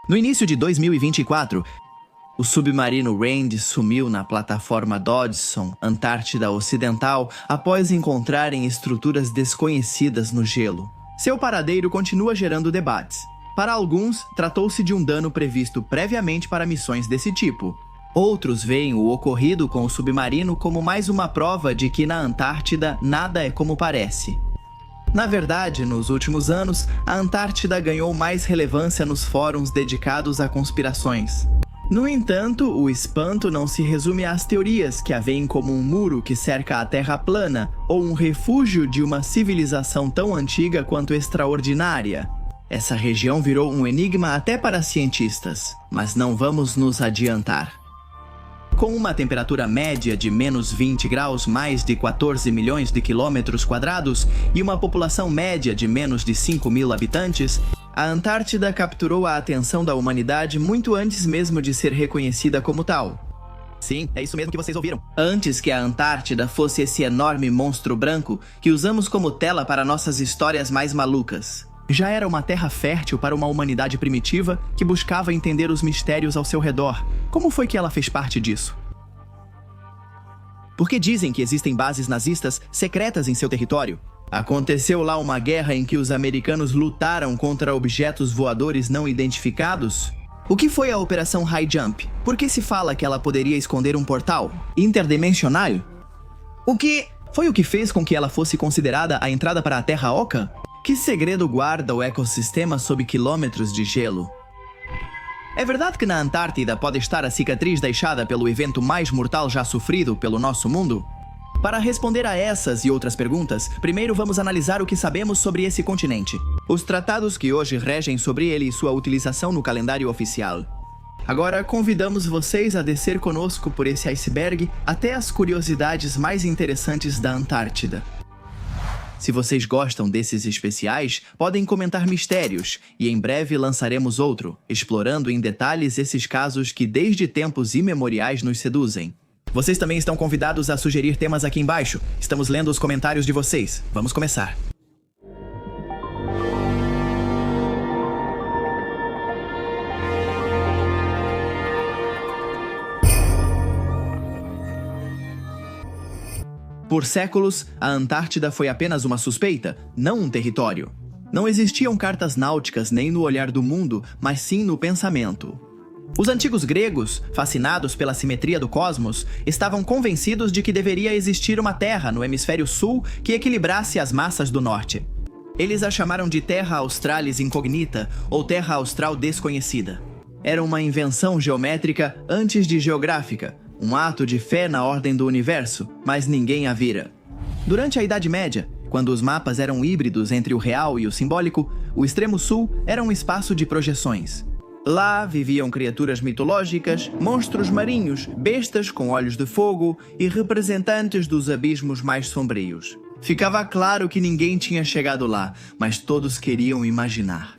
No início de 2024, o submarino Rand sumiu na plataforma Dodgson, Antártida Ocidental, após encontrarem estruturas desconhecidas no gelo. Seu paradeiro continua gerando debates. Para alguns, tratou-se de um dano previsto previamente para missões desse tipo. Outros veem o ocorrido com o submarino como mais uma prova de que na Antártida nada é como parece. Na verdade, nos últimos anos, a Antártida ganhou mais relevância nos fóruns dedicados a conspirações. No entanto, o espanto não se resume às teorias que a veem como um muro que cerca a Terra plana ou um refúgio de uma civilização tão antiga quanto extraordinária. Essa região virou um enigma até para cientistas, mas não vamos nos adiantar. Com uma temperatura média de menos 20 graus, mais de 14 milhões de quilômetros quadrados e uma população média de menos de 5.000 habitantes, a Antártida capturou a atenção da humanidade muito antes mesmo de ser reconhecida como tal. Sim, é isso mesmo que vocês ouviram. Antes que a Antártida fosse esse enorme monstro branco que usamos como tela para nossas histórias mais malucas. Já era uma terra fértil para uma humanidade primitiva que buscava entender os mistérios ao seu redor. Como foi que ela fez parte disso? Porque dizem que existem bases nazistas secretas em seu território. Aconteceu lá uma guerra em que os americanos lutaram contra objetos voadores não identificados? O que foi a Operação High Jump? Por que se fala que ela poderia esconder um portal interdimensional? O que foi o que fez com que ela fosse considerada a entrada para a Terra Oca? Que segredo guarda o ecossistema sob quilômetros de gelo? É verdade que na Antártida pode estar a cicatriz deixada pelo evento mais mortal já sofrido pelo nosso mundo? Para responder a essas e outras perguntas, primeiro vamos analisar o que sabemos sobre esse continente. Os tratados que hoje regem sobre ele e sua utilização no calendário oficial. Agora convidamos vocês a descer conosco por esse iceberg até as curiosidades mais interessantes da Antártida. Se vocês gostam desses especiais, podem comentar mistérios, e em breve lançaremos outro, explorando em detalhes esses casos que desde tempos imemoriais nos seduzem. Vocês também estão convidados a sugerir temas aqui embaixo. Estamos lendo os comentários de vocês. Vamos começar. Por séculos, a Antártida foi apenas uma suspeita, não um território. Não existiam cartas náuticas nem no olhar do mundo, mas sim no pensamento. Os antigos gregos, fascinados pela simetria do cosmos, estavam convencidos de que deveria existir uma terra no hemisfério sul que equilibrasse as massas do norte. Eles a chamaram de Terra Australis Incognita ou Terra Austral Desconhecida. Era uma invenção geométrica antes de geográfica, um ato de fé na ordem do universo, mas ninguém a vira. Durante a Idade Média, quando os mapas eram híbridos entre o real e o simbólico, o extremo sul era um espaço de projeções. Lá viviam criaturas mitológicas, monstros marinhos, bestas com olhos de fogo e representantes dos abismos mais sombrios. Ficava claro que ninguém tinha chegado lá, mas todos queriam imaginar.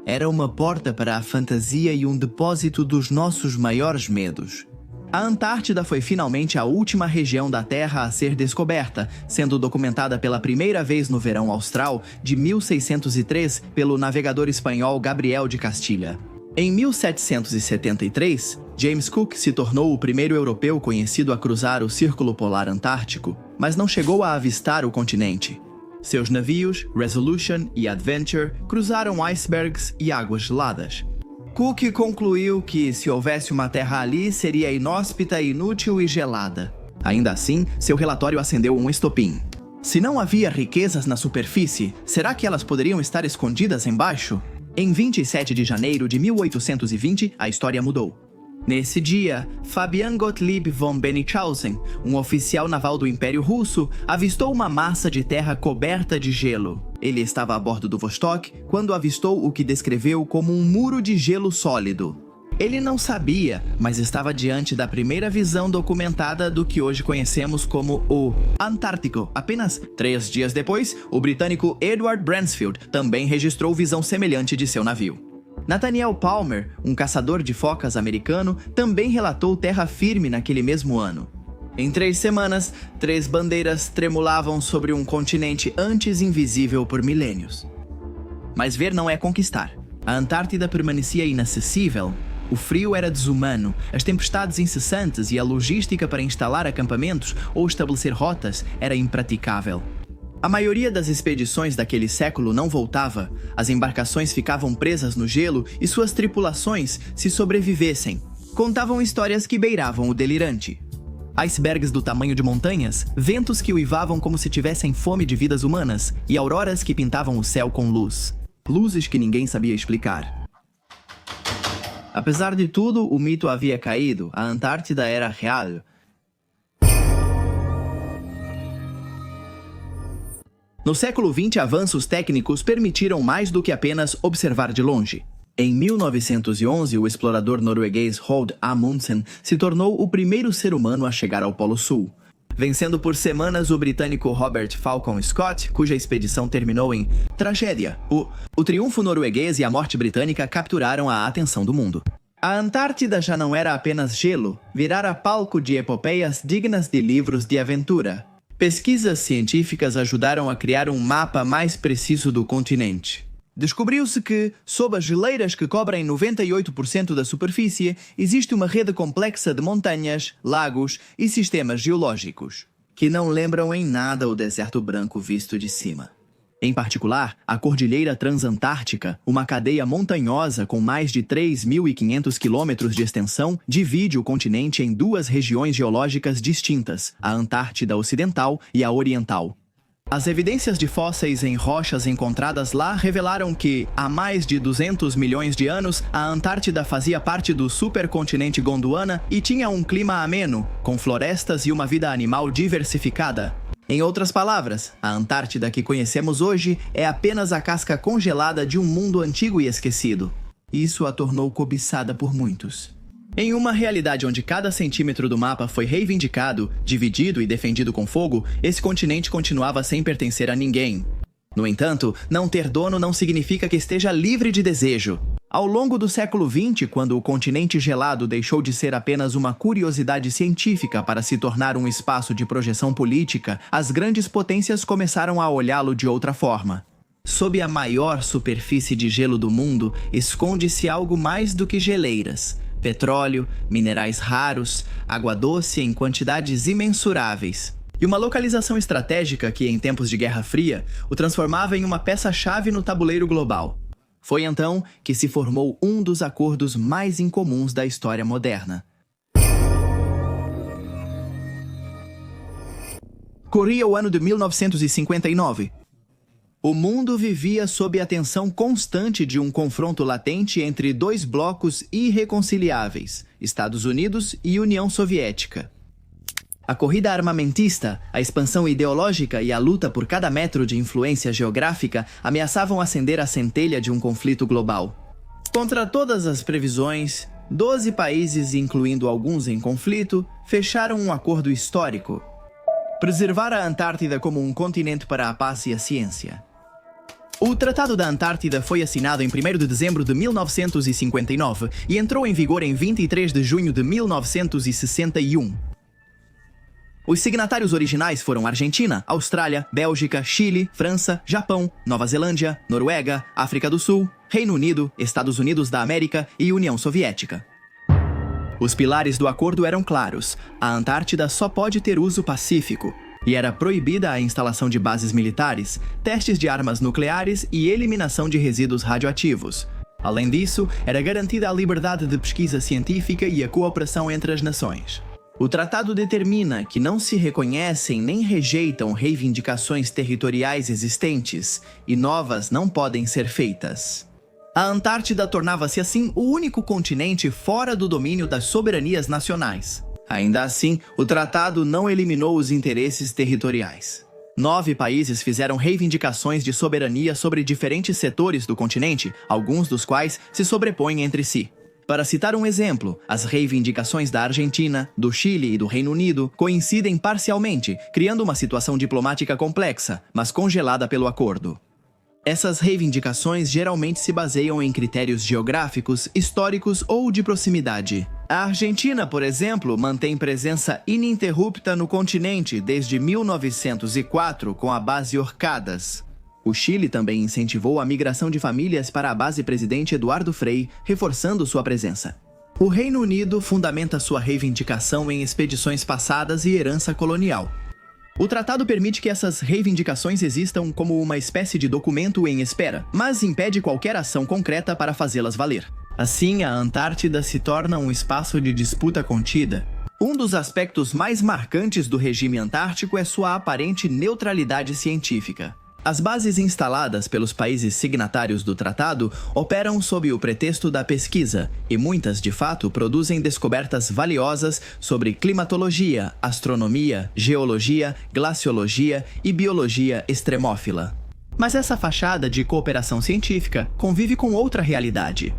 Era uma porta para a fantasia e um depósito dos nossos maiores medos. A Antártida foi finalmente a última região da Terra a ser descoberta, sendo documentada pela primeira vez no verão austral de 1603 pelo navegador espanhol Gabriel de Castilha. Em 1773, James Cook se tornou o primeiro europeu conhecido a cruzar o Círculo Polar Antártico, mas não chegou a avistar o continente. Seus navios, Resolution e Adventure, cruzaram icebergs e águas geladas. Cook concluiu que, se houvesse uma terra ali, seria inóspita, inútil e gelada. Ainda assim, seu relatório acendeu um estopim. Se não havia riquezas na superfície, será que elas poderiam estar escondidas embaixo? Em 27 de janeiro de 1820, a história mudou. Nesse dia, Fabian Gottlieb von Bennigshausen, um oficial naval do Império Russo, avistou uma massa de terra coberta de gelo. Ele estava a bordo do Vostok quando avistou o que descreveu como um muro de gelo sólido. Ele não sabia, mas estava diante da primeira visão documentada do que hoje conhecemos como o Antártico. Apenas 3 dias depois, o britânico Edward Bransfield também registrou visão semelhante de seu navio. Nathaniel Palmer, um caçador de focas americano, também relatou terra firme naquele mesmo ano. Em 3 semanas, 3 bandeiras tremulavam sobre um continente antes invisível por milênios. Mas ver não é conquistar. A Antártida permanecia inacessível. O frio era desumano, as tempestades incessantes e a logística para instalar acampamentos ou estabelecer rotas era impraticável. A maioria das expedições daquele século não voltava, as embarcações ficavam presas no gelo e suas tripulações, se sobrevivessem, contavam histórias que beiravam o delirante. Icebergs do tamanho de montanhas, ventos que uivavam como se tivessem fome de vidas humanas e auroras que pintavam o céu com luz. Luzes que ninguém sabia explicar. Apesar de tudo, o mito havia caído, a Antártida era real. No século XX, avanços técnicos permitiram mais do que apenas observar de longe. Em 1911, o explorador norueguês Roald Amundsen se tornou o primeiro ser humano a chegar ao Polo Sul, vencendo por semanas o britânico Robert Falcon Scott, cuja expedição terminou em tragédia. O triunfo norueguês e a morte britânica capturaram a atenção do mundo. A Antártida já não era apenas gelo, virara palco de epopeias dignas de livros de aventura. Pesquisas científicas ajudaram a criar um mapa mais preciso do continente. Descobriu-se que, sob as geleiras que cobrem 98% da superfície, existe uma rede complexa de montanhas, lagos e sistemas geológicos, que não lembram em nada o deserto branco visto de cima. Em particular, a Cordilheira Transantártica, uma cadeia montanhosa com mais de 3.500 quilômetros de extensão, divide o continente em duas regiões geológicas distintas, a Antártida Ocidental e a Oriental. As evidências de fósseis em rochas encontradas lá revelaram que, há mais de 200 milhões de anos, a Antártida fazia parte do supercontinente Gondwana e tinha um clima ameno, com florestas e uma vida animal diversificada. Em outras palavras, a Antártida que conhecemos hoje é apenas a casca congelada de um mundo antigo e esquecido. Isso a tornou cobiçada por muitos. Em uma realidade onde cada centímetro do mapa foi reivindicado, dividido e defendido com fogo, esse continente continuava sem pertencer a ninguém. No entanto, não ter dono não significa que esteja livre de desejo. Ao longo do século XX, quando o continente gelado deixou de ser apenas uma curiosidade científica para se tornar um espaço de projeção política, as grandes potências começaram a olhá-lo de outra forma. Sob a maior superfície de gelo do mundo, esconde-se algo mais do que geleiras. Petróleo, minerais raros, água doce em quantidades imensuráveis. E uma localização estratégica que, em tempos de Guerra Fria, o transformava em uma peça-chave no tabuleiro global. Foi então que se formou um dos acordos mais incomuns da história moderna. Corria o ano de 1959. O mundo vivia sob a tensão constante de um confronto latente entre dois blocos irreconciliáveis, Estados Unidos e União Soviética. A corrida armamentista, a expansão ideológica e a luta por cada metro de influência geográfica ameaçavam acender a centelha de um conflito global. Contra todas as previsões, 12 países, incluindo alguns em conflito, fecharam um acordo histórico: preservar a Antártida como um continente para a paz e a ciência. O Tratado da Antártida foi assinado em 1º de dezembro de 1959 e entrou em vigor em 23 de junho de 1961. Os signatários originais foram Argentina, Austrália, Bélgica, Chile, França, Japão, Nova Zelândia, Noruega, África do Sul, Reino Unido, Estados Unidos da América e União Soviética. Os pilares do acordo eram claros: a Antártida só pode ter uso pacífico, e era proibida a instalação de bases militares, testes de armas nucleares e eliminação de resíduos radioativos. Além disso, era garantida a liberdade de pesquisa científica e a cooperação entre as nações. O tratado determina que não se reconhecem nem rejeitam reivindicações territoriais existentes, e novas não podem ser feitas. A Antártida tornava-se assim o único continente fora do domínio das soberanias nacionais. Ainda assim, o tratado não eliminou os interesses territoriais. 9 países fizeram reivindicações de soberania sobre diferentes setores do continente, alguns dos quais se sobrepõem entre si. Para citar um exemplo, as reivindicações da Argentina, do Chile e do Reino Unido coincidem parcialmente, criando uma situação diplomática complexa, mas congelada pelo acordo. Essas reivindicações geralmente se baseiam em critérios geográficos, históricos ou de proximidade. A Argentina, por exemplo, mantém presença ininterrupta no continente desde 1904 com a base Orcadas. O Chile também incentivou a migração de famílias para a base Presidente Eduardo Frei, reforçando sua presença. O Reino Unido fundamenta sua reivindicação em expedições passadas e herança colonial. O tratado permite que essas reivindicações existam como uma espécie de documento em espera, mas impede qualquer ação concreta para fazê-las valer. Assim, a Antártida se torna um espaço de disputa contida. Um dos aspectos mais marcantes do regime antártico é sua aparente neutralidade científica. As bases instaladas pelos países signatários do tratado operam sob o pretexto da pesquisa, e muitas, de fato, produzem descobertas valiosas sobre climatologia, astronomia, geologia, glaciologia e biologia extremófila. Mas essa fachada de cooperação científica convive com outra realidade.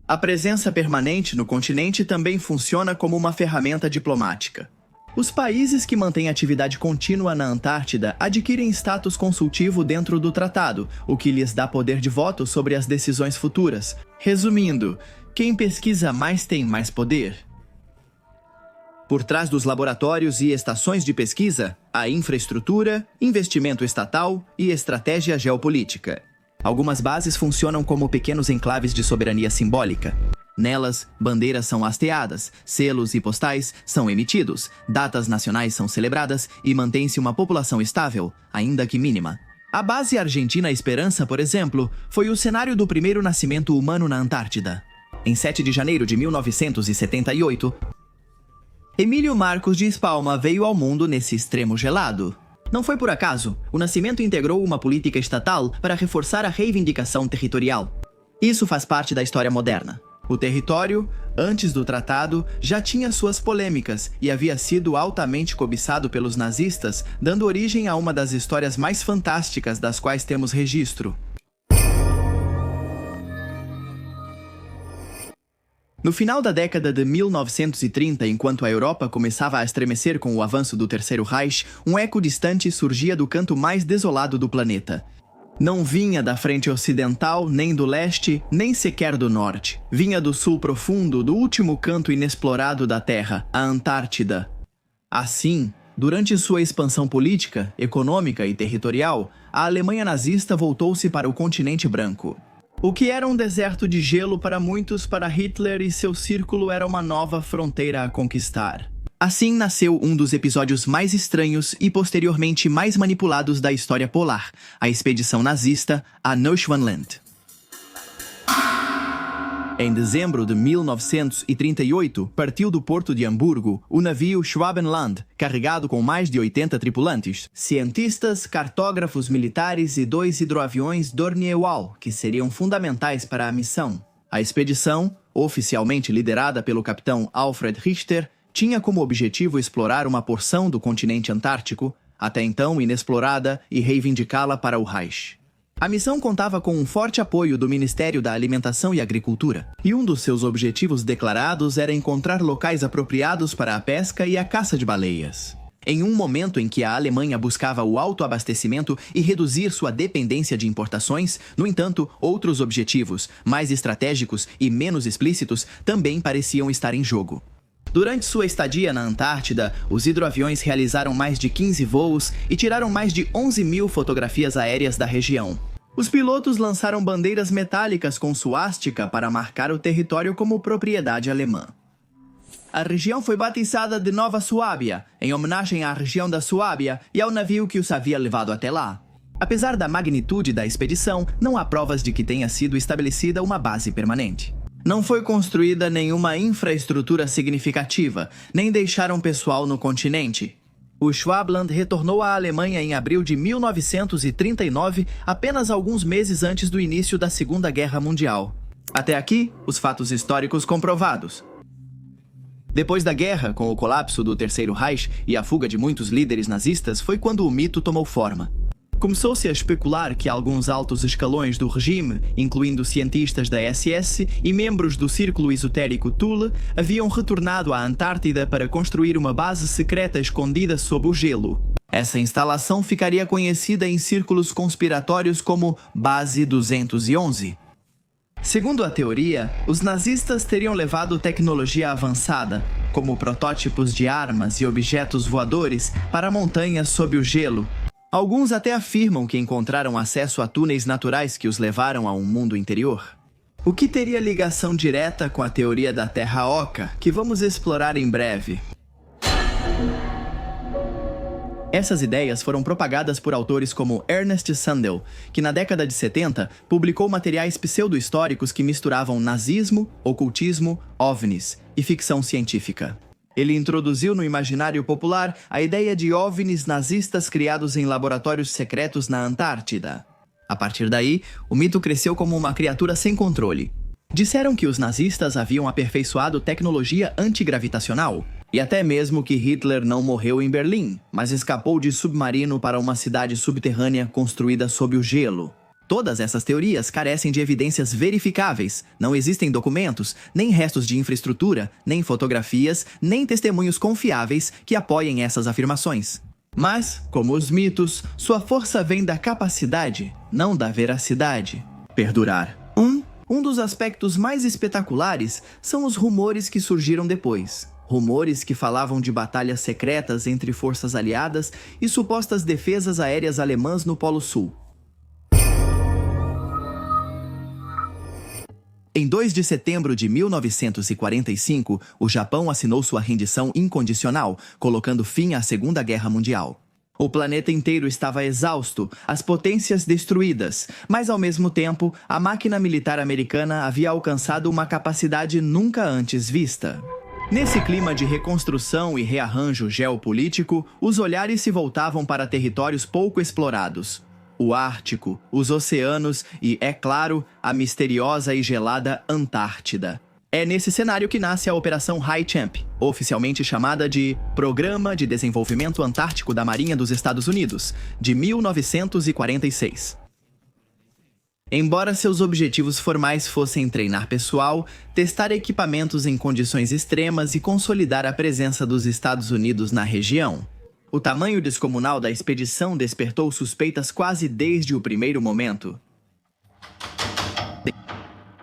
A presença permanente no continente também funciona como uma ferramenta diplomática. Os países que mantêm atividade contínua na Antártida adquirem status consultivo dentro do tratado, o que lhes dá poder de voto sobre as decisões futuras. Resumindo, quem pesquisa mais tem mais poder. Por trás dos laboratórios e estações de pesquisa, há infraestrutura, investimento estatal e estratégia geopolítica. Algumas bases funcionam como pequenos enclaves de soberania simbólica. Nelas, bandeiras são hasteadas, selos e postais são emitidos, datas nacionais são celebradas e mantém-se uma população estável, ainda que mínima. A base Argentina Esperança, por exemplo, foi o cenário do primeiro nascimento humano na Antártida. Em 7 de janeiro de 1978, Emílio Marcos de Espalma veio ao mundo nesse extremo gelado. Não foi por acaso, o nascimento integrou uma política estatal para reforçar a reivindicação territorial. Isso faz parte da história moderna. O território, antes do tratado, já tinha suas polêmicas e havia sido altamente cobiçado pelos nazistas, dando origem a uma das histórias mais fantásticas das quais temos registro. No final da década de 1930, enquanto a Europa começava a estremecer com o avanço do Terceiro Reich, um eco distante surgia do canto mais desolado do planeta. Não vinha da frente ocidental, nem do leste, nem sequer do norte. Vinha do sul profundo, do último canto inexplorado da Terra, a Antártida. Assim, durante sua expansão política, econômica e territorial, a Alemanha nazista voltou-se para o continente branco. O que era um deserto de gelo para muitos, para Hitler e seu círculo era uma nova fronteira a conquistar. Assim nasceu um dos episódios mais estranhos e posteriormente mais manipulados da história polar, a expedição nazista a Neuschwanland. Em dezembro de 1938, partiu do porto de Hamburgo o navio Schwabenland, carregado com mais de 80 tripulantes, cientistas, cartógrafos militares e 2 hidroaviões Dornier-Wal, que seriam fundamentais para a missão. A expedição, oficialmente liderada pelo capitão Alfred Richter, tinha como objetivo explorar uma porção do continente antártico, até então inexplorada, e reivindicá-la para o Reich. A missão contava com um forte apoio do Ministério da Alimentação e Agricultura, e um dos seus objetivos declarados era encontrar locais apropriados para a pesca e a caça de baleias. Em um momento em que a Alemanha buscava o autoabastecimento e reduzir sua dependência de importações, no entanto, outros objetivos, mais estratégicos e menos explícitos, também pareciam estar em jogo. Durante sua estadia na Antártida, os hidroaviões realizaram mais de 15 voos e tiraram mais de 11 mil fotografias aéreas da região. Os pilotos lançaram bandeiras metálicas com suástica para marcar o território como propriedade alemã. A região foi batizada de Nova Suábia, em homenagem à região da Suábia e ao navio que os havia levado até lá. Apesar da magnitude da expedição, não há provas de que tenha sido estabelecida uma base permanente. Não foi construída nenhuma infraestrutura significativa, nem deixaram pessoal no continente. O Schwabenland retornou à Alemanha em abril de 1939, apenas alguns meses antes do início da Segunda Guerra Mundial. Até aqui, os fatos históricos comprovados. Depois da guerra, com o colapso do Terceiro Reich e a fuga de muitos líderes nazistas, foi quando o mito tomou forma. Começou-se a especular que alguns altos escalões do regime, incluindo cientistas da SS e membros do círculo esotérico Thule, haviam retornado à Antártida para construir uma base secreta escondida sob o gelo. Essa instalação ficaria conhecida em círculos conspiratórios como Base 211. Segundo a teoria, os nazistas teriam levado tecnologia avançada, como protótipos de armas e objetos voadores, para montanhas sob o gelo. Alguns até afirmam que encontraram acesso a túneis naturais que os levaram a um mundo interior. O que teria ligação direta com a teoria da Terra Oca, que vamos explorar em breve. Essas ideias foram propagadas por autores como Ernest Sandel, que na década de 70 publicou materiais pseudo-históricos que misturavam nazismo, ocultismo, OVNIs e ficção científica. Ele introduziu no imaginário popular a ideia de OVNIs nazistas criados em laboratórios secretos na Antártida. A partir daí, o mito cresceu como uma criatura sem controle. Disseram que os nazistas haviam aperfeiçoado tecnologia antigravitacional, e até mesmo que Hitler não morreu em Berlim, mas escapou de submarino para uma cidade subterrânea construída sob o gelo. Todas essas teorias carecem de evidências verificáveis. Não existem documentos, nem restos de infraestrutura, nem fotografias, nem testemunhos confiáveis que apoiem essas afirmações. Mas, como os mitos, sua força vem da capacidade, não da veracidade. Perdurar. Um dos aspectos mais espetaculares são os rumores que surgiram depois. Rumores que falavam de batalhas secretas entre forças aliadas e supostas defesas aéreas alemãs no Polo Sul. Em 2 de setembro de 1945, o Japão assinou sua rendição incondicional, colocando fim à Segunda Guerra Mundial. O planeta inteiro estava exausto, as potências destruídas, mas ao mesmo tempo, a máquina militar americana havia alcançado uma capacidade nunca antes vista. Nesse clima de reconstrução e rearranjo geopolítico, os olhares se voltavam para territórios pouco explorados. O Ártico, os oceanos e, é claro, a misteriosa e gelada Antártida. É nesse cenário que nasce a Operação High Champ, oficialmente chamada de Programa de Desenvolvimento Antártico da Marinha dos Estados Unidos, de 1946. Embora seus objetivos formais fossem treinar pessoal, testar equipamentos em condições extremas e consolidar a presença dos Estados Unidos na região. O tamanho descomunal da expedição despertou suspeitas quase desde o primeiro momento.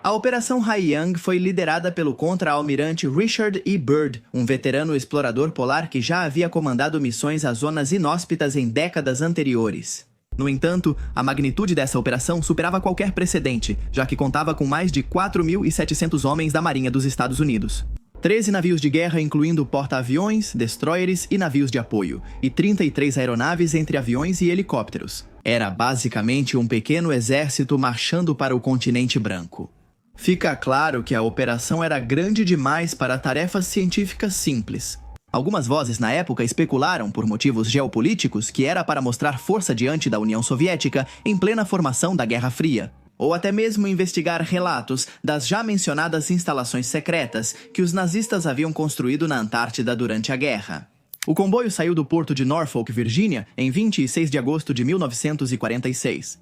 A Operação Haiyang foi liderada pelo contra-almirante Richard E. Byrd, um veterano explorador polar que já havia comandado missões a zonas inóspitas em décadas anteriores. No entanto, a magnitude dessa operação superava qualquer precedente, já que contava com mais de 4.700 homens da Marinha dos Estados Unidos. 13 navios de guerra, incluindo porta-aviões, destroyers e navios de apoio, e 33 aeronaves entre aviões e helicópteros. Era basicamente um pequeno exército marchando para o continente branco. Fica claro que a operação era grande demais para tarefas científicas simples. Algumas vozes na época especularam, por motivos geopolíticos, que era para mostrar força diante da União Soviética em plena formação da Guerra Fria. Ou até mesmo investigar relatos das já mencionadas instalações secretas que os nazistas haviam construído na Antártida durante a guerra. O comboio saiu do porto de Norfolk, Virgínia, em 26 de agosto de 1946.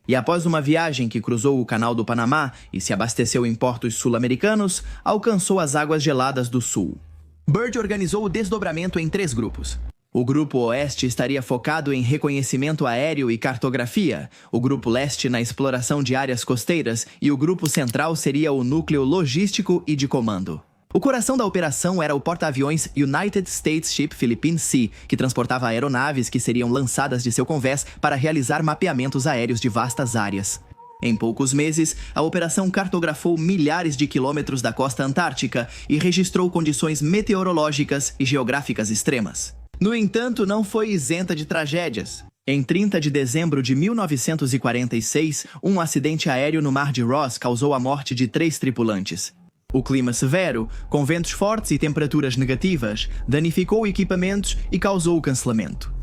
E após uma viagem que cruzou o Canal do Panamá e se abasteceu em portos sul-americanos, alcançou as águas geladas do sul. Byrd organizou o desdobramento em 3 grupos. O Grupo Oeste estaria focado em reconhecimento aéreo e cartografia, o Grupo Leste na exploração de áreas costeiras e o Grupo Central seria o núcleo logístico e de comando. O coração da operação era o porta-aviões United States Ship Philippine Sea, que transportava aeronaves que seriam lançadas de seu convés para realizar mapeamentos aéreos de vastas áreas. Em poucos meses, a operação cartografou milhares de quilômetros da costa antártica e registrou condições meteorológicas e geográficas extremas. No entanto, não foi isenta de tragédias. Em 30 de dezembro de 1946, um acidente aéreo no Mar de Ross causou a morte de 3 tripulantes. O clima severo, com ventos fortes e temperaturas negativas, danificou equipamentos e causou o cancelamento.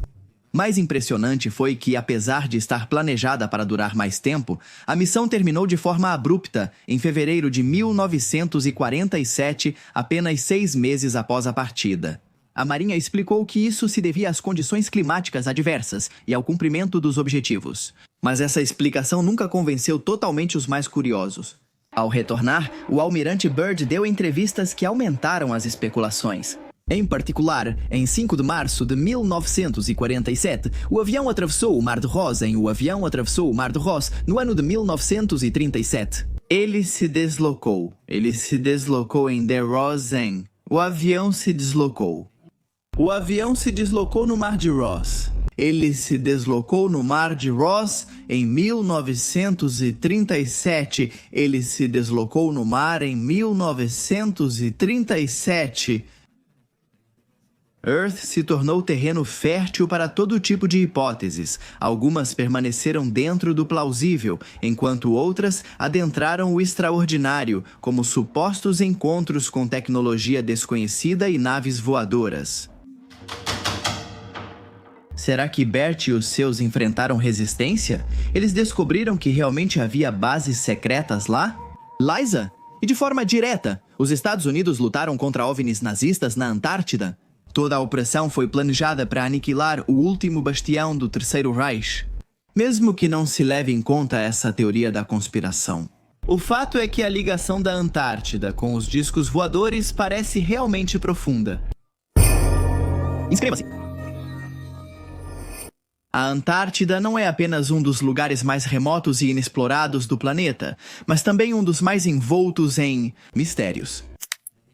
Mais impressionante foi que, apesar de estar planejada para durar mais tempo, a missão terminou de forma abrupta em fevereiro de 1947, apenas 6 meses após a partida. A Marinha explicou que isso se devia às condições climáticas adversas e ao cumprimento dos objetivos. Mas essa explicação nunca convenceu totalmente os mais curiosos. Ao retornar, o almirante Byrd deu entrevistas que aumentaram as especulações. Em particular, em 5 de março de 1947, o avião atravessou o Mar de Ross o avião atravessou o Mar de Ross no ano de 1937. Ele se deslocou em De Rosen. O avião se deslocou. O avião se deslocou no Mar de Ross. Ele se deslocou no Mar de Ross em 1937. Ele se deslocou no mar em 1937. Earth se tornou terreno fértil para todo tipo de hipóteses. Algumas permaneceram dentro do plausível, enquanto outras adentraram o extraordinário, como supostos encontros com tecnologia desconhecida e naves voadoras. Será que Bert e os seus enfrentaram resistência? Eles descobriram que realmente havia bases secretas lá? Liza? E de forma direta, os Estados Unidos lutaram contra OVNIs nazistas na Antártida? Toda a operação foi planejada para aniquilar o último bastião do Terceiro Reich. Mesmo que não se leve em conta essa teoria da conspiração. O fato é que a ligação da Antártida com os discos voadores parece realmente profunda. Inscreva-se! A Antártida não é apenas um dos lugares mais remotos e inexplorados do planeta, mas também um dos mais envoltos em mistérios.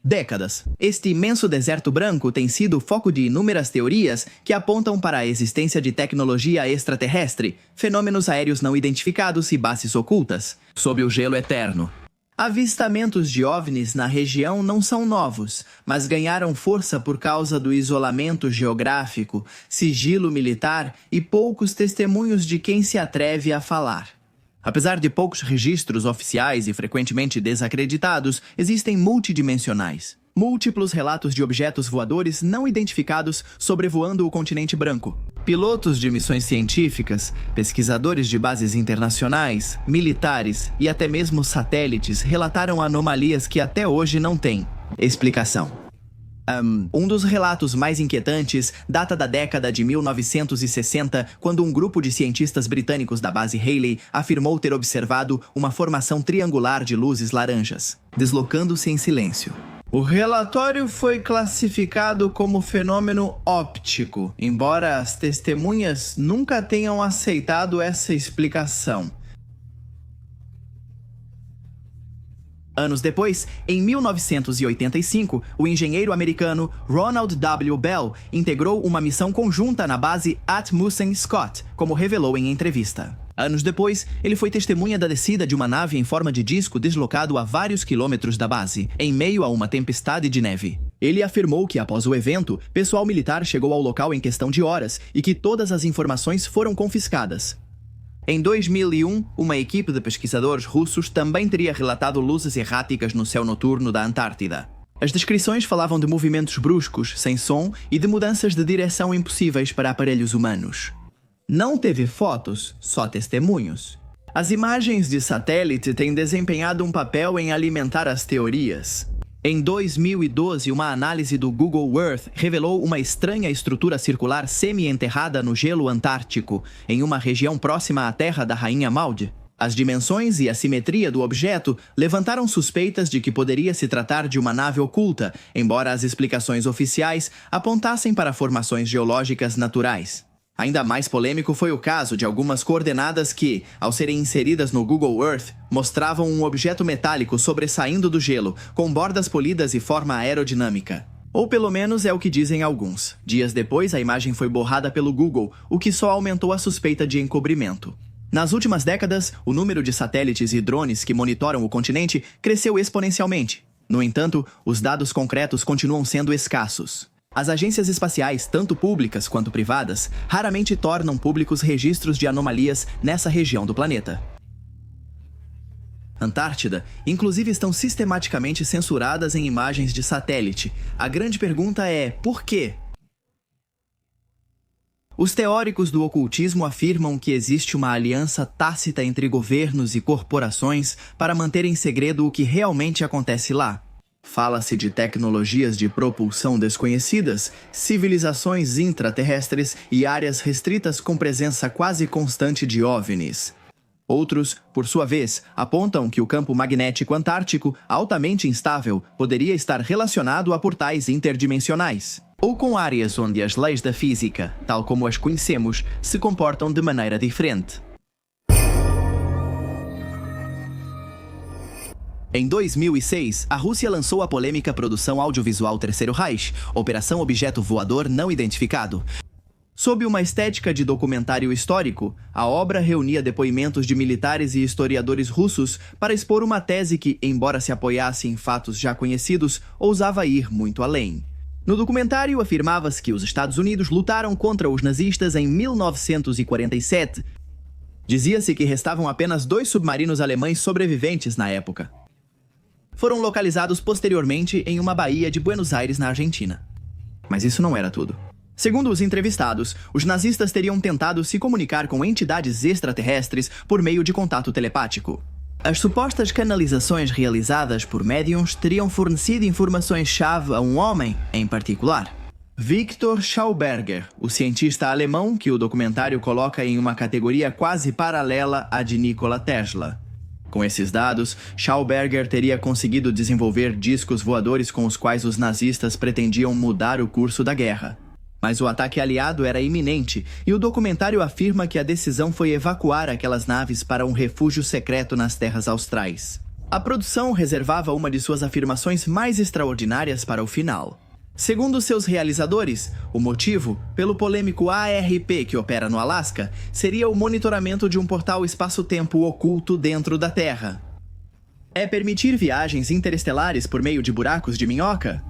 Décadas. Este imenso deserto branco tem sido o foco de inúmeras teorias que apontam para a existência de tecnologia extraterrestre, fenômenos aéreos não identificados e bases ocultas, sob o gelo eterno. Avistamentos de OVNIs na região não são novos, mas ganharam força por causa do isolamento geográfico, sigilo militar e poucos testemunhos de quem se atreve a falar. Apesar de poucos registros oficiais e frequentemente desacreditados, existem multidimensionais. Múltiplos relatos de objetos voadores não identificados sobrevoando o continente branco. Pilotos de missões científicas, pesquisadores de bases internacionais, militares e até mesmo satélites relataram anomalias que até hoje não têm explicação. Um dos relatos mais inquietantes data da década de 1960, quando um grupo de cientistas britânicos da base Haley afirmou ter observado uma formação triangular de luzes laranjas, deslocando-se em silêncio. O relatório foi classificado como fenômeno óptico, embora as testemunhas nunca tenham aceitado essa explicação. Anos depois, em 1985, o engenheiro americano Ronald W. Bell integrou uma missão conjunta na base Asmussen Scott, como revelou em entrevista. Anos depois, ele foi testemunha da descida de uma nave em forma de disco deslocado a vários quilômetros da base, em meio a uma tempestade de neve. Ele afirmou que, após o evento, pessoal militar chegou ao local em questão de horas e que todas as informações foram confiscadas. Em 2001, uma equipe de pesquisadores russos também teria relatado luzes erráticas no céu noturno da Antártida. As descrições falavam de movimentos bruscos, sem som, e de mudanças de direção impossíveis para aparelhos humanos. Não teve fotos, só testemunhos. As imagens de satélite têm desempenhado um papel em alimentar as teorias. Em 2012, uma análise do Google Earth revelou uma estranha estrutura circular semi-enterrada no gelo antártico, em uma região próxima à terra da Rainha Maud. As dimensões e a simetria do objeto levantaram suspeitas de que poderia se tratar de uma nave oculta, embora as explicações oficiais apontassem para formações geológicas naturais. Ainda mais polêmico foi o caso de algumas coordenadas que, ao serem inseridas no Google Earth, mostravam um objeto metálico sobressaindo do gelo, com bordas polidas e forma aerodinâmica. Ou pelo menos é o que dizem alguns. Dias depois, a imagem foi borrada pelo Google, o que só aumentou a suspeita de encobrimento. Nas últimas décadas, o número de satélites e drones que monitoram o continente cresceu exponencialmente. No entanto, os dados concretos continuam sendo escassos. As agências espaciais, tanto públicas quanto privadas, raramente tornam públicos registros de anomalias nessa região do planeta. Antártida, inclusive, estão sistematicamente censuradas em imagens de satélite. A grande pergunta é, por quê? Os teóricos do ocultismo afirmam que existe uma aliança tácita entre governos e corporações para manter em segredo o que realmente acontece lá. Fala-se de tecnologias de propulsão desconhecidas, civilizações intraterrestres e áreas restritas com presença quase constante de OVNIs. Outros, por sua vez, apontam que o campo magnético antártico, altamente instável, poderia estar relacionado a portais interdimensionais, ou com áreas onde as leis da física, tal como as conhecemos, se comportam de maneira diferente. Em 2006, a Rússia lançou a polêmica produção audiovisual Terceiro Reich, Operação Objeto Voador Não Identificado. Sob uma estética de documentário histórico, a obra reunia depoimentos de militares e historiadores russos para expor uma tese que, embora se apoiasse em fatos já conhecidos, ousava ir muito além. No documentário, afirmava-se que os Estados Unidos lutaram contra os nazistas em 1947. Dizia-se que restavam apenas 2 submarinos alemães sobreviventes na época. Foram localizados posteriormente em uma baía de Buenos Aires, na Argentina. Mas isso não era tudo. Segundo os entrevistados, os nazistas teriam tentado se comunicar com entidades extraterrestres por meio de contato telepático. As supostas canalizações realizadas por médiums teriam fornecido informações-chave a um homem em particular. Victor Schauberger, o cientista alemão que o documentário coloca em uma categoria quase paralela à de Nikola Tesla. Com esses dados, Schauberger teria conseguido desenvolver discos voadores com os quais os nazistas pretendiam mudar o curso da guerra. Mas o ataque aliado era iminente, e o documentário afirma que a decisão foi evacuar aquelas naves para um refúgio secreto nas terras austrais. A produção reservava uma de suas afirmações mais extraordinárias para o final. Segundo seus realizadores, o motivo, pelo polêmico ARP que opera no Alasca, seria o monitoramento de um portal espaço-tempo oculto dentro da Terra. É permitir viagens interestelares por meio de buracos de minhoca?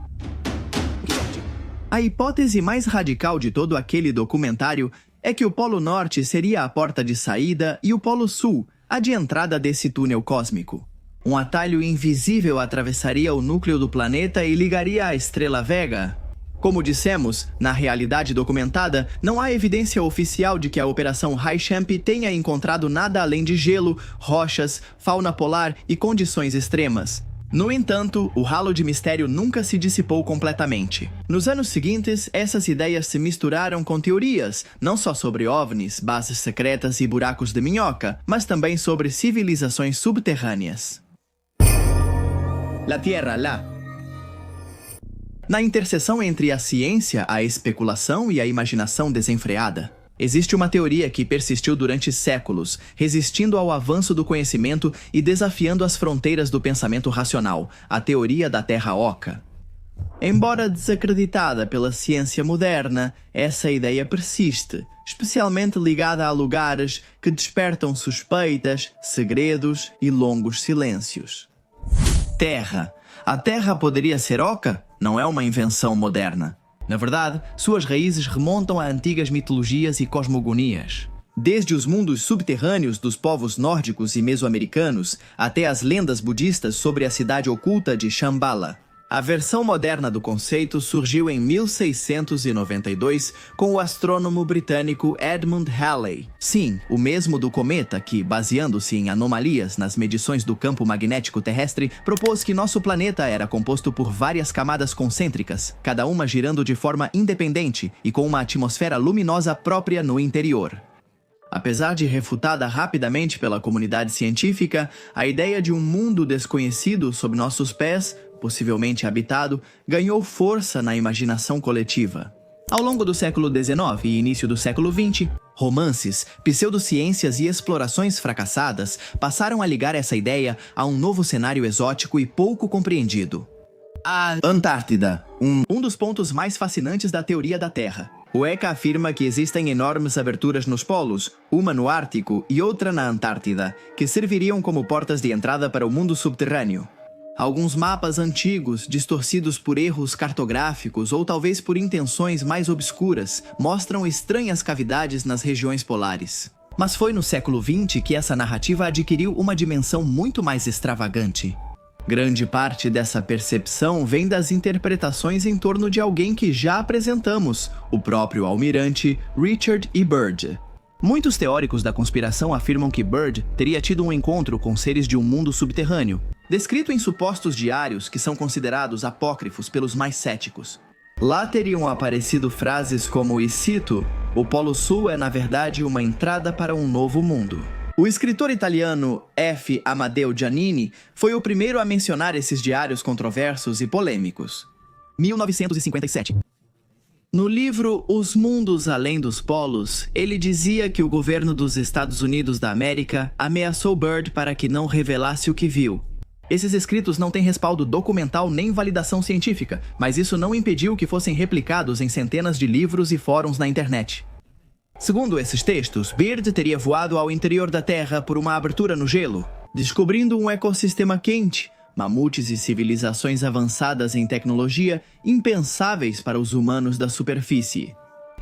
A hipótese mais radical de todo aquele documentário é que o Polo Norte seria a porta de saída e o Polo Sul, a de entrada desse túnel cósmico. Um atalho invisível atravessaria o núcleo do planeta e ligaria à estrela Vega. Como dissemos, na realidade documentada, não há evidência oficial de que a Operação High Champ tenha encontrado nada além de gelo, rochas, fauna polar e condições extremas. No entanto, o halo de mistério nunca se dissipou completamente. Nos anos seguintes, essas ideias se misturaram com teorias, não só sobre OVNIs, bases secretas e buracos de minhoca, mas também sobre civilizações subterrâneas. La Tierra lá. Na interseção entre a ciência, a especulação e a imaginação desenfreada, existe uma teoria que persistiu durante séculos, resistindo ao avanço do conhecimento e desafiando as fronteiras do pensamento racional, a teoria da Terra Oca. Embora desacreditada pela ciência moderna, essa ideia persiste, especialmente ligada a lugares que despertam suspeitas, segredos e longos silêncios. Terra. A Terra poderia ser oca? Não é uma invenção moderna. Na verdade, suas raízes remontam a antigas mitologias e cosmogonias. Desde os mundos subterrâneos dos povos nórdicos e mesoamericanos até as lendas budistas sobre a cidade oculta de Shambhala. A versão moderna do conceito surgiu em 1692 com o astrônomo britânico Edmund Halley. Sim, o mesmo do cometa que, baseando-se em anomalias nas medições do campo magnético terrestre, propôs que nosso planeta era composto por várias camadas concêntricas, cada uma girando de forma independente e com uma atmosfera luminosa própria no interior. Apesar de refutada rapidamente pela comunidade científica, a ideia de um mundo desconhecido sob nossos pés, possivelmente habitado, ganhou força na imaginação coletiva. Ao longo do século XIX e início do século XX, romances, pseudociências e explorações fracassadas passaram a ligar essa ideia a um novo cenário exótico e pouco compreendido. A Antártida, um dos pontos mais fascinantes da teoria da Terra. O ECA afirma que existem enormes aberturas nos polos, uma no Ártico e outra na Antártida, que serviriam como portas de entrada para o mundo subterrâneo. Alguns mapas antigos, distorcidos por erros cartográficos ou talvez por intenções mais obscuras, mostram estranhas cavidades nas regiões polares. Mas foi no século XX que essa narrativa adquiriu uma dimensão muito mais extravagante. Grande parte dessa percepção vem das interpretações em torno de alguém que já apresentamos, o próprio almirante Richard E. Byrd. Muitos teóricos da conspiração afirmam que Byrd teria tido um encontro com seres de um mundo subterrâneo, descrito em supostos diários que são considerados apócrifos pelos mais céticos. Lá teriam aparecido frases como, e cito, "O Polo Sul é na verdade uma entrada para um novo mundo." O escritor italiano F. Amadeo Giannini foi o primeiro a mencionar esses diários controversos e polêmicos. 1957. No livro Os Mundos Além dos Polos, ele dizia que o governo dos Estados Unidos da América ameaçou Byrd para que não revelasse o que viu. Esses escritos não têm respaldo documental nem validação científica, mas isso não impediu que fossem replicados em centenas de livros e fóruns na internet. Segundo esses textos, Byrd teria voado ao interior da Terra por uma abertura no gelo, descobrindo um ecossistema quente, mamutes e civilizações avançadas em tecnologia impensáveis para os humanos da superfície.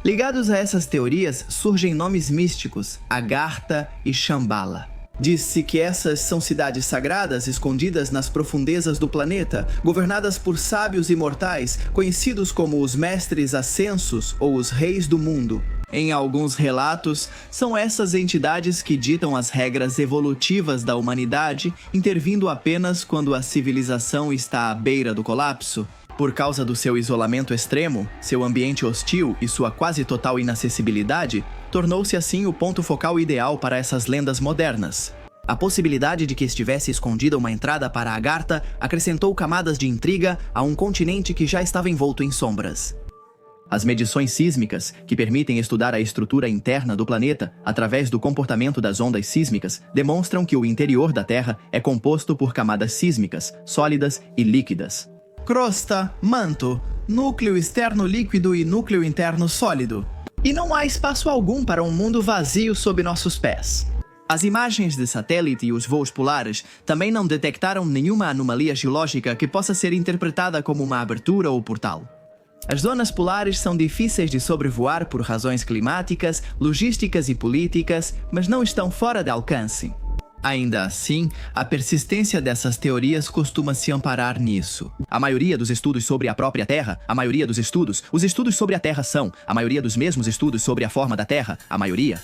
Ligados a essas teorias, surgem nomes místicos, Agartha e Shambhala. Diz-se que essas são cidades sagradas escondidas nas profundezas do planeta, governadas por sábios imortais, conhecidos como os Mestres Ascensos ou os Reis do Mundo. Em alguns relatos, são essas entidades que ditam as regras evolutivas da humanidade, intervindo apenas quando a civilização está à beira do colapso. Por causa do seu isolamento extremo, seu ambiente hostil e sua quase total inacessibilidade, tornou-se assim o ponto focal ideal para essas lendas modernas. A possibilidade de que estivesse escondida uma entrada para Agartha acrescentou camadas de intriga a um continente que já estava envolto em sombras. As medições sísmicas, que permitem estudar a estrutura interna do planeta através do comportamento das ondas sísmicas, demonstram que o interior da Terra é composto por camadas sísmicas, sólidas e líquidas. Crosta, manto, núcleo externo líquido e núcleo interno sólido. E não há espaço algum para um mundo vazio sob nossos pés. As imagens de satélite e os voos polares também não detectaram nenhuma anomalia geológica que possa ser interpretada como uma abertura ou portal. As zonas polares são difíceis de sobrevoar por razões climáticas, logísticas e políticas, mas não estão fora de alcance. Ainda assim, a persistência dessas teorias costuma se amparar nisso. A maioria dos estudos sobre a própria Terra, os estudos sobre a Terra são, a maioria dos mesmos estudos sobre a forma da Terra, a maioria.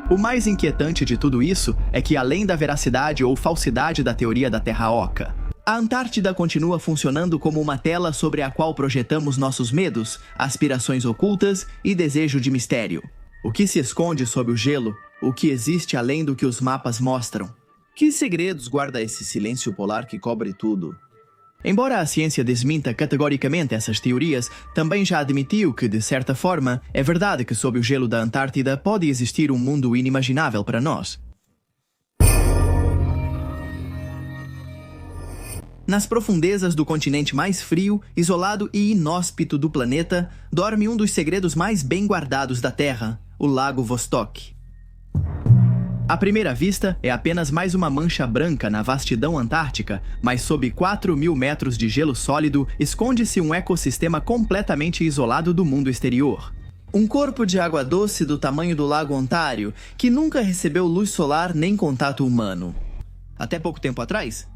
O mais inquietante de tudo isso é que, além da veracidade ou falsidade da teoria da Terra Oca, a Antártida continua funcionando como uma tela sobre a qual projetamos nossos medos, aspirações ocultas e desejo de mistério. O que se esconde sob o gelo? O que existe além do que os mapas mostram? Que segredos guarda esse silêncio polar que cobre tudo? Embora a ciência desminta categoricamente essas teorias, também já admitiu que, de certa forma, é verdade que sob o gelo da Antártida pode existir um mundo inimaginável para nós. Nas profundezas do continente mais frio, isolado e inóspito do planeta, dorme um dos segredos mais bem guardados da Terra, o Lago Vostok. À primeira vista, é apenas mais uma mancha branca na vastidão antártica, mas sob 4.000 metros de gelo sólido, esconde-se um ecossistema completamente isolado do mundo exterior. Um corpo de água doce do tamanho do Lago Ontário, que nunca recebeu luz solar nem contato humano. Até pouco tempo atrás,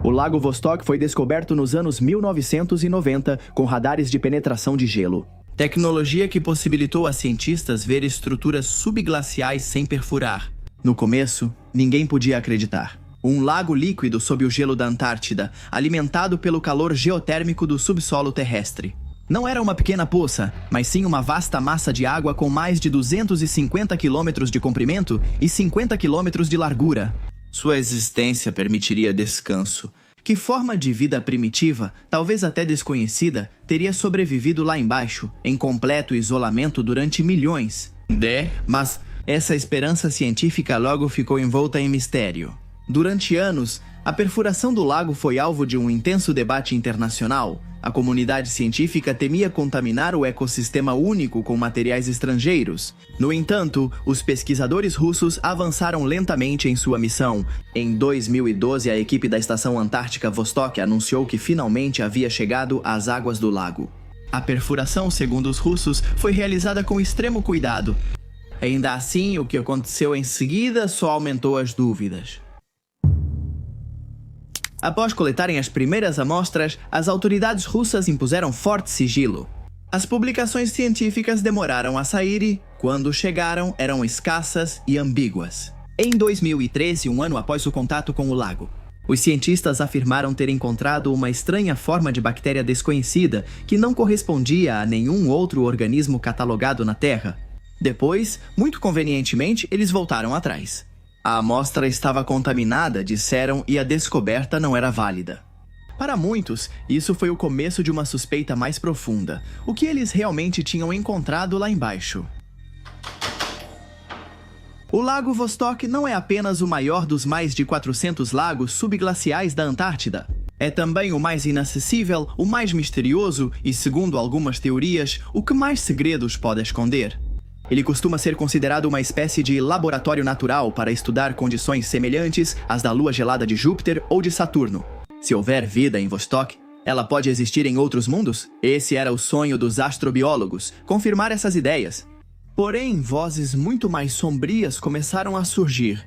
o Lago Vostok foi descoberto nos anos 1990 com radares de penetração de gelo. Tecnologia que possibilitou a cientistas ver estruturas subglaciais sem perfurar. No começo, ninguém podia acreditar. Um lago líquido sob o gelo da Antártida, alimentado pelo calor geotérmico do subsolo terrestre. Não era uma pequena poça, mas sim uma vasta massa de água com mais de 250 quilômetros de comprimento e 50 quilômetros de largura. Sua existência permitiria descanso. Que forma de vida primitiva, talvez até desconhecida, teria sobrevivido lá embaixo, em completo isolamento durante milhões? Mas essa esperança científica logo ficou envolta em mistério. Durante anos, a perfuração do lago foi alvo de um intenso debate internacional. A comunidade científica temia contaminar o ecossistema único com materiais estrangeiros. No entanto, os pesquisadores russos avançaram lentamente em sua missão. Em 2012, a equipe da Estação Antártica Vostok anunciou que finalmente havia chegado às águas do lago. A perfuração, segundo os russos, foi realizada com extremo cuidado. Ainda assim, o que aconteceu em seguida só aumentou as dúvidas. Após coletarem as primeiras amostras, as autoridades russas impuseram forte sigilo. As publicações científicas demoraram a sair e, quando chegaram, eram escassas e ambíguas. Em 2013, um ano após o contato com o lago, os cientistas afirmaram ter encontrado uma estranha forma de bactéria desconhecida que não correspondia a nenhum outro organismo catalogado na Terra. Depois, muito convenientemente, eles voltaram atrás. A amostra estava contaminada, disseram, e a descoberta não era válida. Para muitos, isso foi o começo de uma suspeita mais profunda. O que eles realmente tinham encontrado lá embaixo? O Lago Vostok não é apenas o maior dos mais de 400 lagos subglaciais da Antártida. É também o mais inacessível, o mais misterioso e, segundo algumas teorias, o que mais segredos pode esconder. Ele costuma ser considerado uma espécie de laboratório natural para estudar condições semelhantes às da lua gelada de Júpiter ou de Saturno. Se houver vida em Vostok, ela pode existir em outros mundos? Esse era o sonho dos astrobiólogos, confirmar essas ideias. Porém, vozes muito mais sombrias começaram a surgir.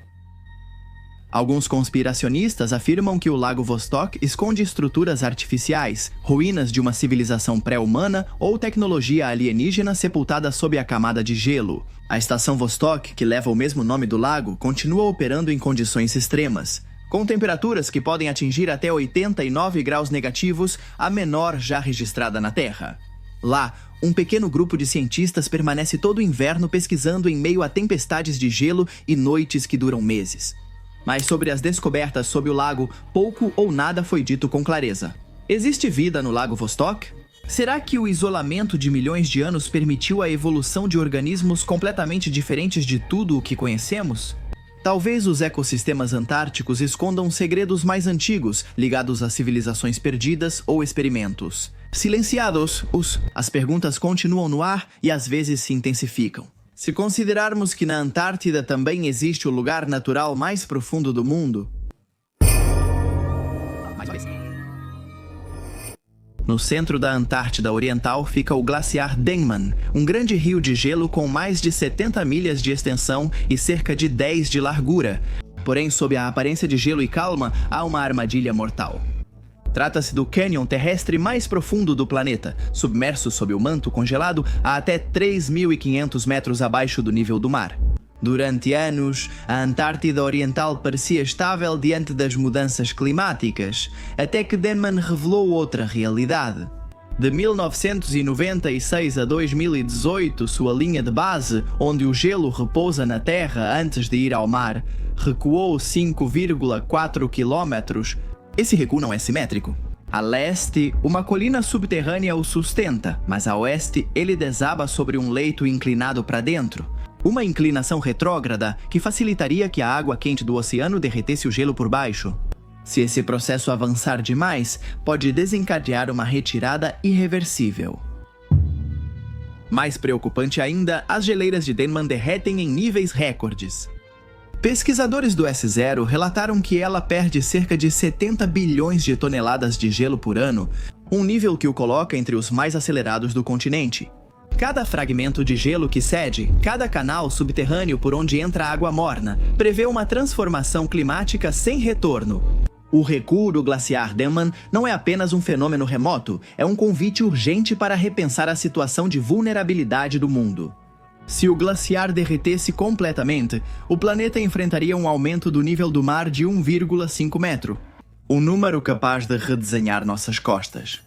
Alguns conspiracionistas afirmam que o Lago Vostok esconde estruturas artificiais, ruínas de uma civilização pré-humana ou tecnologia alienígena sepultada sob a camada de gelo. A estação Vostok, que leva o mesmo nome do lago, continua operando em condições extremas, com temperaturas que podem atingir até 89 graus negativos, a menor já registrada na Terra. Lá, um pequeno grupo de cientistas permanece todo o inverno pesquisando em meio a tempestades de gelo e noites que duram meses. Mas sobre as descobertas sob o lago, pouco ou nada foi dito com clareza. Existe vida no Lago Vostok? Será que o isolamento de milhões de anos permitiu a evolução de organismos completamente diferentes de tudo o que conhecemos? Talvez os ecossistemas antárticos escondam segredos mais antigos, ligados a civilizações perdidas ou experimentos. Silenciados, as perguntas continuam no ar e às vezes se intensificam. Se considerarmos que na Antártida também existe o lugar natural mais profundo do mundo, no centro da Antártida Oriental fica o glaciar Denman, um grande rio de gelo com mais de 70 milhas de extensão e cerca de 10 de largura. Porém, sob a aparência de gelo e calma, há uma armadilha mortal. Trata-se do cânion terrestre mais profundo do planeta, submerso sob o manto congelado a até 3.500 metros abaixo do nível do mar. Durante anos, a Antártida Oriental parecia estável diante das mudanças climáticas, até que Denman revelou outra realidade. De 1996 a 2018, sua linha de base, onde o gelo repousa na Terra antes de ir ao mar, recuou 5,4 quilômetros. Esse recuo não é simétrico. A leste, uma colina subterrânea o sustenta, mas a oeste ele desaba sobre um leito inclinado para dentro. Uma inclinação retrógrada que facilitaria que a água quente do oceano derretesse o gelo por baixo. Se esse processo avançar demais, pode desencadear uma retirada irreversível. Mais preocupante ainda, as geleiras de Denman derretem em níveis recordes. Pesquisadores do S0 relataram que ela perde cerca de 70 bilhões de toneladas de gelo por ano, um nível que o coloca entre os mais acelerados do continente. Cada fragmento de gelo que cede, cada canal subterrâneo por onde entra água morna, prevê uma transformação climática sem retorno. O recuo do glaciar Denman não é apenas um fenômeno remoto, é um convite urgente para repensar a situação de vulnerabilidade do mundo. Se o glaciar derretesse completamente, o planeta enfrentaria um aumento do nível do mar de 1,5 metro, um número capaz de redesenhar nossas costas.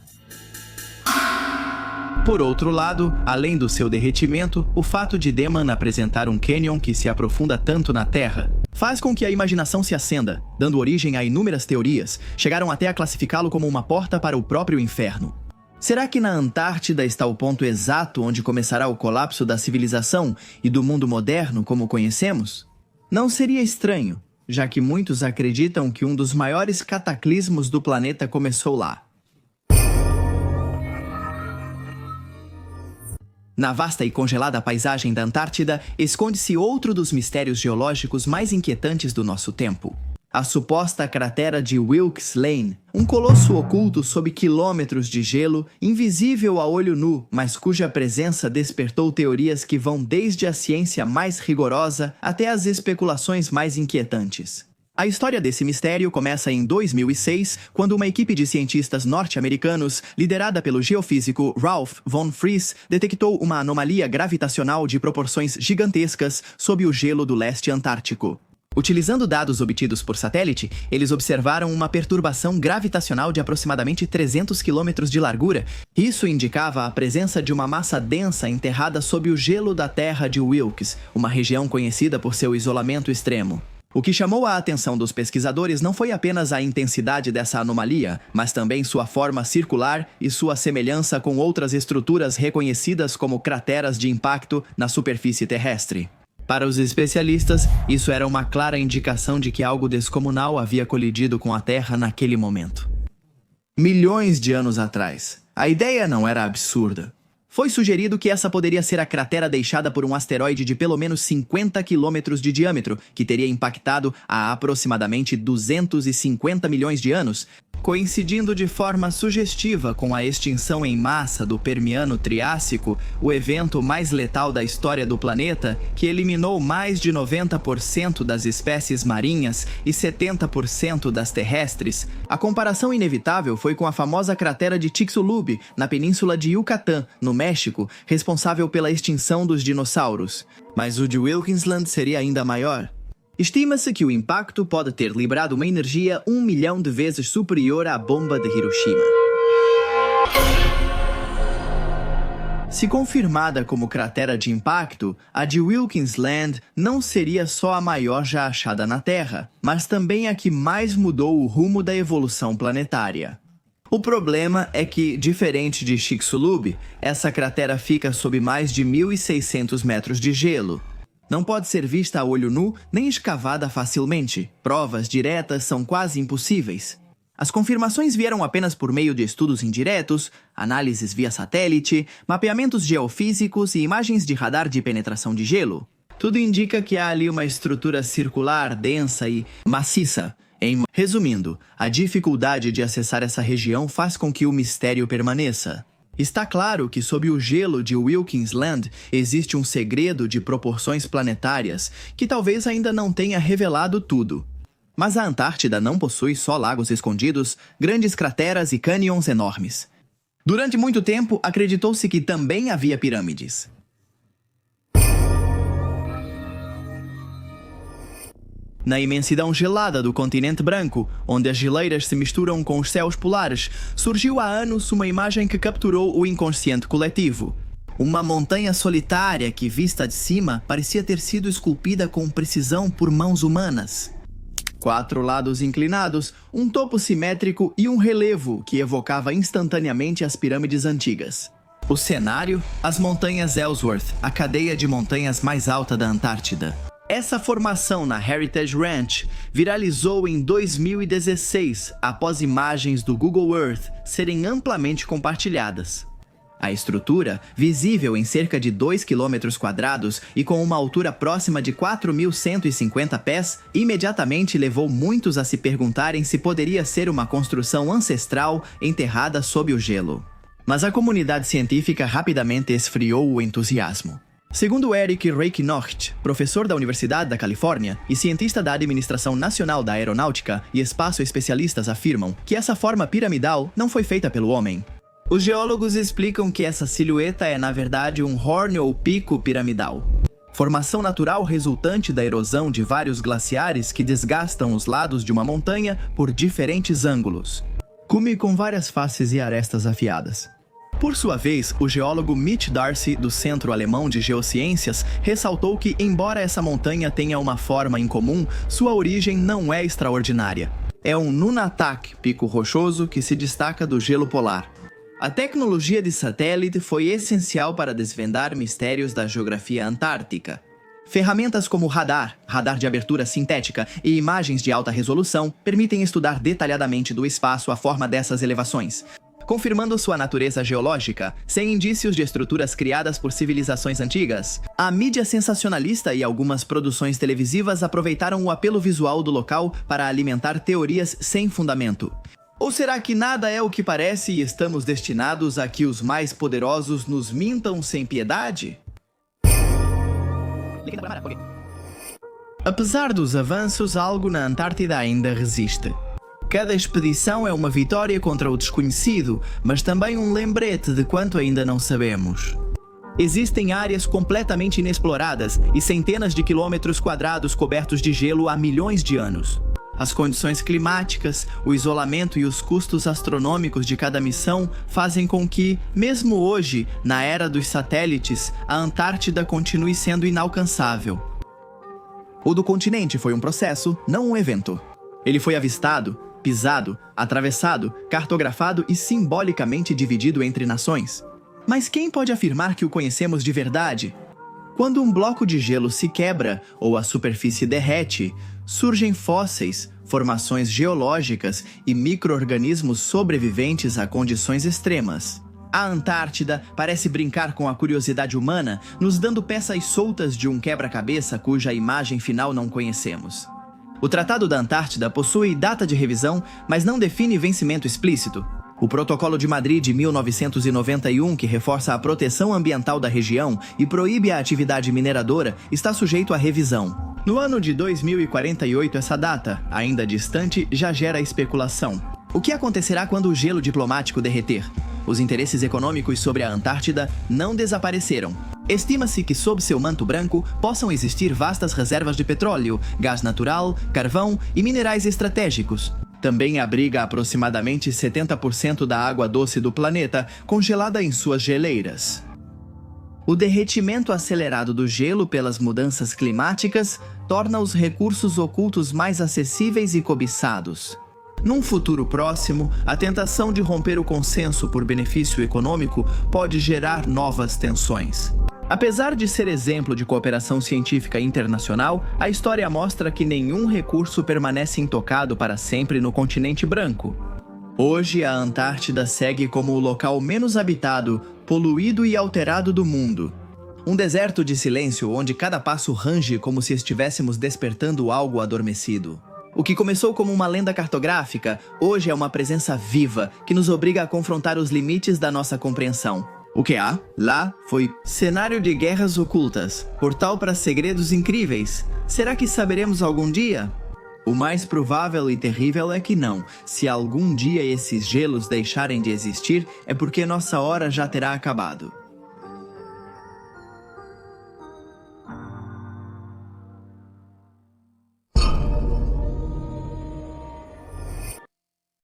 Por outro lado, além do seu derretimento, o fato de Denman apresentar um cânion que se aprofunda tanto na Terra faz com que a imaginação se acenda, dando origem a inúmeras teorias. Chegaram até a classificá-lo como uma porta para o próprio inferno. Será que na Antártida está o ponto exato onde começará o colapso da civilização e do mundo moderno como o conhecemos? Não seria estranho, já que muitos acreditam que um dos maiores cataclismos do planeta começou lá. Na vasta e congelada paisagem da Antártida, esconde-se outro dos mistérios geológicos mais inquietantes do nosso tempo. A suposta cratera de Wilkes Lane, um colosso oculto sob quilômetros de gelo, invisível a olho nu, mas cuja presença despertou teorias que vão desde a ciência mais rigorosa até as especulações mais inquietantes. A história desse mistério começa em 2006, quando uma equipe de cientistas norte-americanos, liderada pelo geofísico Ralph von Friis, detectou uma anomalia gravitacional de proporções gigantescas sob o gelo do leste antártico. Utilizando dados obtidos por satélite, eles observaram uma perturbação gravitacional de aproximadamente 300 km de largura. Isso indicava a presença de uma massa densa enterrada sob o gelo da Terra de Wilkes, uma região conhecida por seu isolamento extremo. O que chamou a atenção dos pesquisadores não foi apenas a intensidade dessa anomalia, mas também sua forma circular e sua semelhança com outras estruturas reconhecidas como crateras de impacto na superfície terrestre. Para os especialistas, isso era uma clara indicação de que algo descomunal havia colidido com a Terra naquele momento. milhões de anos atrás. A ideia não era absurda. Foi sugerido que essa poderia ser a cratera deixada por um asteroide de pelo menos 50 quilômetros de diâmetro, que teria impactado há aproximadamente 250 milhões de anos, coincidindo de forma sugestiva com a extinção em massa do Permiano-Triássico, o evento mais letal da história do planeta, que eliminou mais de 90% das espécies marinhas e 70% das terrestres. A comparação inevitável foi com a famosa cratera de Chicxulub, na península de Yucatán, no México, responsável pela extinção dos dinossauros. Mas o de Wilkinsland seria ainda maior. Estima-se que o impacto pode ter liberado uma energia 1 milhão de vezes superior à bomba de Hiroshima. Se confirmada como cratera de impacto, a de Wilkinsland não seria só a maior já achada na Terra, mas também a que mais mudou o rumo da evolução planetária. O problema é que, diferente de Chicxulub, essa cratera fica sob mais de 1.600 metros de gelo. Não pode ser vista a olho nu nem escavada facilmente. Provas diretas são quase impossíveis. As confirmações vieram apenas por meio de estudos indiretos, análises via satélite, mapeamentos geofísicos e imagens de radar de penetração de gelo. Tudo indica que há ali uma estrutura circular, densa e maciça. Resumindo, a dificuldade de acessar essa região faz com que o mistério permaneça. Está claro que sob o gelo de Wilkinsland existe um segredo de proporções planetárias que talvez ainda não tenha revelado tudo. Mas a Antártida não possui só lagos escondidos, grandes crateras e cânions enormes. Durante muito tempo, acreditou-se que também havia pirâmides. Na imensidão gelada do continente branco, onde as geleiras se misturam com os céus polares, surgiu há anos uma imagem que capturou o inconsciente coletivo. Uma montanha solitária que, vista de cima, parecia ter sido esculpida com precisão por mãos humanas. 4 lados inclinados, um topo simétrico e um relevo que evocava instantaneamente as pirâmides antigas. O cenário? As montanhas Ellsworth, a cadeia de montanhas mais alta da Antártida. Essa formação na Heritage Ranch viralizou em 2016, após imagens do Google Earth serem amplamente compartilhadas. A estrutura, visível em cerca de 2 km² e com uma altura próxima de 4.150 pés, imediatamente levou muitos a se perguntarem se poderia ser uma construção ancestral enterrada sob o gelo. Mas a comunidade científica rapidamente esfriou o entusiasmo. Segundo Eric Reichenort, professor da Universidade da Califórnia e cientista da Administração Nacional da Aeronáutica e Espaço, especialistas afirmam que essa forma piramidal não foi feita pelo homem. Os geólogos explicam que essa silhueta é, na verdade, um horn ou pico piramidal. Formação natural resultante da erosão de vários glaciares que desgastam os lados de uma montanha por diferentes ângulos. Cume com várias faces e arestas afiadas. Por sua vez, o geólogo Mitch Darcy, do Centro Alemão de Geociências, ressaltou que, embora essa montanha tenha uma forma incomum, sua origem não é extraordinária. É um nunatak, pico rochoso, que se destaca do gelo polar. A tecnologia de satélite foi essencial para desvendar mistérios da geografia antártica. Ferramentas como radar de abertura sintética e imagens de alta resolução permitem estudar detalhadamente do espaço a forma dessas elevações, confirmando sua natureza geológica, sem indícios de estruturas criadas por civilizações antigas. A mídia sensacionalista e algumas produções televisivas aproveitaram o apelo visual do local para alimentar teorias sem fundamento. Ou será que nada é o que parece e estamos destinados a que os mais poderosos nos mintam sem piedade? Apesar dos avanços, algo na Antártida ainda resiste. Cada expedição é uma vitória contra o desconhecido, mas também um lembrete de quanto ainda não sabemos. Existem áreas completamente inexploradas e centenas de quilômetros quadrados cobertos de gelo há milhões de anos. As condições climáticas, o isolamento e os custos astronômicos de cada missão fazem com que, mesmo hoje, na era dos satélites, a Antártida continue sendo inalcançável. O do continente foi um processo, não um evento. Ele foi avistado, pisado, atravessado, cartografado e simbolicamente dividido entre nações. Mas quem pode afirmar que o conhecemos de verdade? Quando um bloco de gelo se quebra ou a superfície derrete, surgem fósseis, formações geológicas e micro-organismos sobreviventes a condições extremas. A Antártida parece brincar com a curiosidade humana, nos dando peças soltas de um quebra-cabeça cuja imagem final não conhecemos. O Tratado da Antártida possui data de revisão, mas não define vencimento explícito. O Protocolo de Madrid de 1991, que reforça a proteção ambiental da região e proíbe a atividade mineradora, está sujeito à revisão. No ano de 2048, essa data, ainda distante, já gera especulação. O que acontecerá quando o gelo diplomático derreter? Os interesses econômicos sobre a Antártida não desapareceram. Estima-se que sob seu manto branco possam existir vastas reservas de petróleo, gás natural, carvão e minerais estratégicos. Também abriga aproximadamente 70% da água doce do planeta, congelada em suas geleiras. O derretimento acelerado do gelo pelas mudanças climáticas torna os recursos ocultos mais acessíveis e cobiçados. Num futuro próximo, a tentação de romper o consenso por benefício econômico pode gerar novas tensões. Apesar de ser exemplo de cooperação científica internacional, a história mostra que nenhum recurso permanece intocado para sempre no continente branco. Hoje, a Antártida segue como o local menos habitado, poluído e alterado do mundo. Um deserto de silêncio onde cada passo range como se estivéssemos despertando algo adormecido. O que começou como uma lenda cartográfica, hoje é uma presença viva que nos obriga a confrontar os limites da nossa compreensão. O que há lá foi cenário de guerras ocultas, portal para segredos incríveis. Será que saberemos algum dia? O mais provável e terrível é que não. Se algum dia esses gelos deixarem de existir, é porque nossa hora já terá acabado.